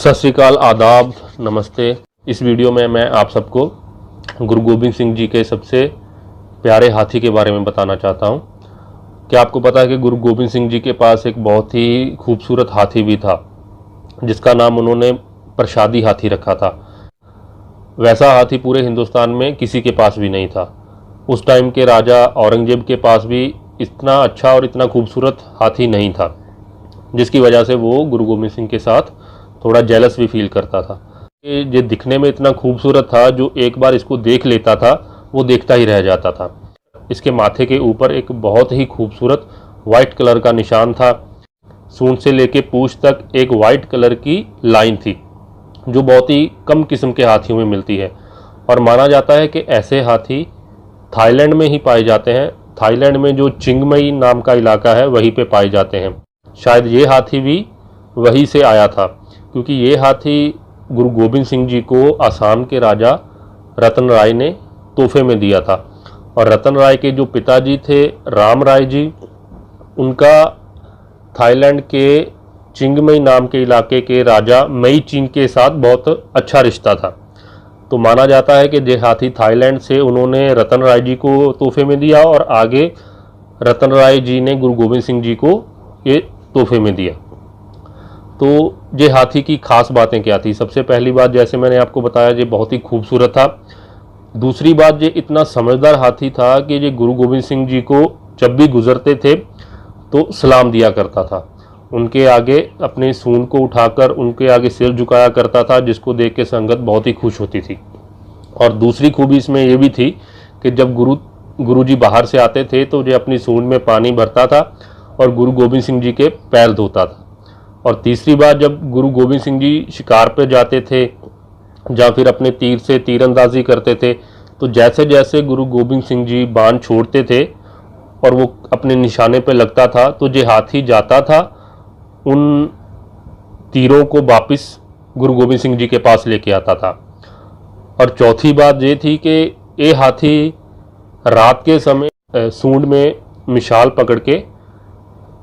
सत श्री अकाल, आदाब, नमस्ते। इस वीडियो में मैं आप सबको गुरु गोबिंद सिंह जी के सबसे प्यारे हाथी के बारे में बताना चाहता हूं। क्या आपको पता है कि गुरु गोबिंद सिंह जी के पास एक बहुत ही खूबसूरत हाथी भी था, जिसका नाम उन्होंने प्रसादी हाथी रखा था। वैसा हाथी पूरे हिंदुस्तान में किसी के पास भी नहीं था। उस टाइम के राजा औरंगजेब के पास भी इतना अच्छा और इतना खूबसूरत हाथी नहीं था, जिसकी वजह से वो गुरु गोबिंद सिंह के साथ थोड़ा जेलस भी फील करता था। ये दिखने में इतना खूबसूरत था, जो एक बार इसको देख लेता था वो देखता ही रह जाता था। इसके माथे के ऊपर एक बहुत ही खूबसूरत वाइट कलर का निशान था। सूंड से लेके पूंछ तक एक वाइट कलर की लाइन थी, जो बहुत ही कम किस्म के हाथियों में मिलती है। और माना जाता है कि ऐसे हाथी थाईलैंड में ही पाए जाते हैं। थाईलैंड में जो चिंगमई नाम का इलाका है वहीं पे पाए जाते हैं। शायद ये हाथी भी वहीं से आया था, क्योंकि ये हाथी गुरु गोबिंद सिंह जी को आसाम के राजा रतन राय ने तोहफे में दिया था। और रतन राय के जो पिताजी थे राम राय जी, उनका थाईलैंड के चिंगमई नाम के इलाके के राजा मई चिंग के साथ बहुत अच्छा रिश्ता था। तो माना जाता है कि ये हाथी थाईलैंड से उन्होंने रतन राय जी को तोहफे में दिया और आगे रतन राय जी ने गुरु गोबिंद सिंह जी को ये तोहफे में दिया। तो ये हाथी की खास बातें क्या थी? सबसे पहली बात, जैसे मैंने आपको बताया, ये बहुत ही खूबसूरत था। दूसरी बात, ये इतना समझदार हाथी था कि ये गुरु गोबिंद सिंह जी को जब भी गुजरते थे तो सलाम दिया करता था। उनके आगे अपने सूंड को उठाकर उनके आगे सिर झुकाया करता था, जिसको देख के संगत बहुत ही खुश होती थी। और दूसरी खूबी इसमें यह भी थी कि जब गुरु जी बाहर से आते थे तो ये अपनी सूंड में पानी भरता था और गुरु गोबिंद सिंह जी के पैर धोता था। और तीसरी बात, जब गुरु गोबिंद सिंह जी शिकार पर जाते थे या फिर अपने तीर से तीरंदाजी करते थे, तो जैसे जैसे गुरु गोबिंद सिंह जी बाण छोड़ते थे और वो अपने निशाने पर लगता था, तो ये हाथी जाता था उन तीरों को वापस गुरु गोबिंद सिंह जी के पास लेके आता था। और चौथी बात ये थी कि ये हाथी रात के समय सूंड में मिसाल पकड़ के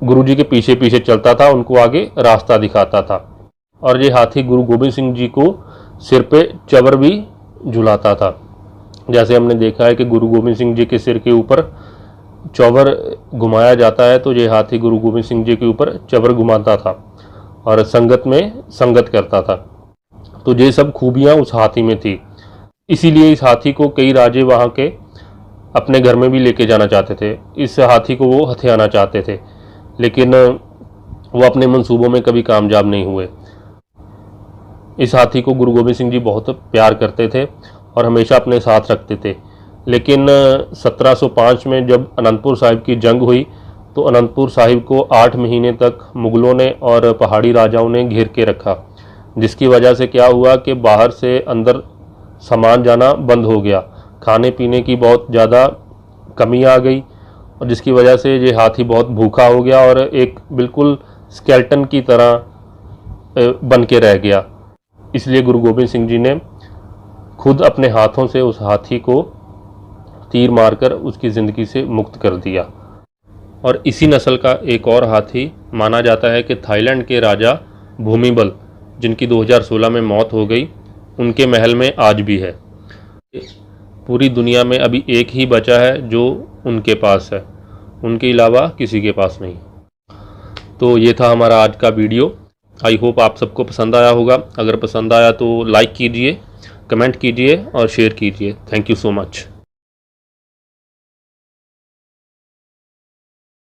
गुरु जी के पीछे पीछे चलता था, उनको आगे रास्ता दिखाता था। और ये हाथी गुरु गोबिंद सिंह जी को सिर पे चबर भी झुलाता था। जैसे हमने देखा है कि गुरु गोबिंद सिंह जी के सिर के ऊपर चौबर घुमाया जाता है, तो ये हाथी गुरु गोबिंद सिंह जी के ऊपर चबर घुमाता था और संगत में संगत करता था। तो ये सब खूबियाँ उस हाथी में थी। इसीलिए इस हाथी को कई राजे वहाँ के अपने घर में भी लेके जाना चाहते थे। इस हाथी को वो हथियाना चाहते थे, लेकिन वो अपने मंसूबों में कभी कामयाब नहीं हुए। इस हाथी को गुरु गोबिंद सिंह जी बहुत प्यार करते थे और हमेशा अपने साथ रखते थे। लेकिन 1705 में जब अनंतपुर साहिब की जंग हुई, तो अनंतपुर साहिब को 8 महीने तक मुग़लों ने और पहाड़ी राजाओं ने घेर के रखा, जिसकी वजह से क्या हुआ कि बाहर से अंदर सामान जाना बंद हो गया। खाने पीने की बहुत ज़्यादा कमी आ गई, और जिसकी वजह से ये हाथी बहुत भूखा हो गया और एक बिल्कुल स्केल्टन की तरह बन के रह गया। इसलिए गुरु गोबिंद सिंह जी ने खुद अपने हाथों से उस हाथी को तीर मारकर उसकी ज़िंदगी से मुक्त कर दिया। और इसी नस्ल का एक और हाथी माना जाता है कि थाईलैंड के राजा भूमिबल, जिनकी 2016 में मौत हो गई, उनके महल में आज भी है। पूरी दुनिया में अभी एक ही बचा है जो उनके पास है, उनके अलावा किसी के पास नहीं। तो ये था हमारा आज का वीडियो। आई होप आप सबको पसंद आया होगा। अगर पसंद आया तो लाइक कीजिए, कमेंट कीजिए और शेयर कीजिए। Thank you so much.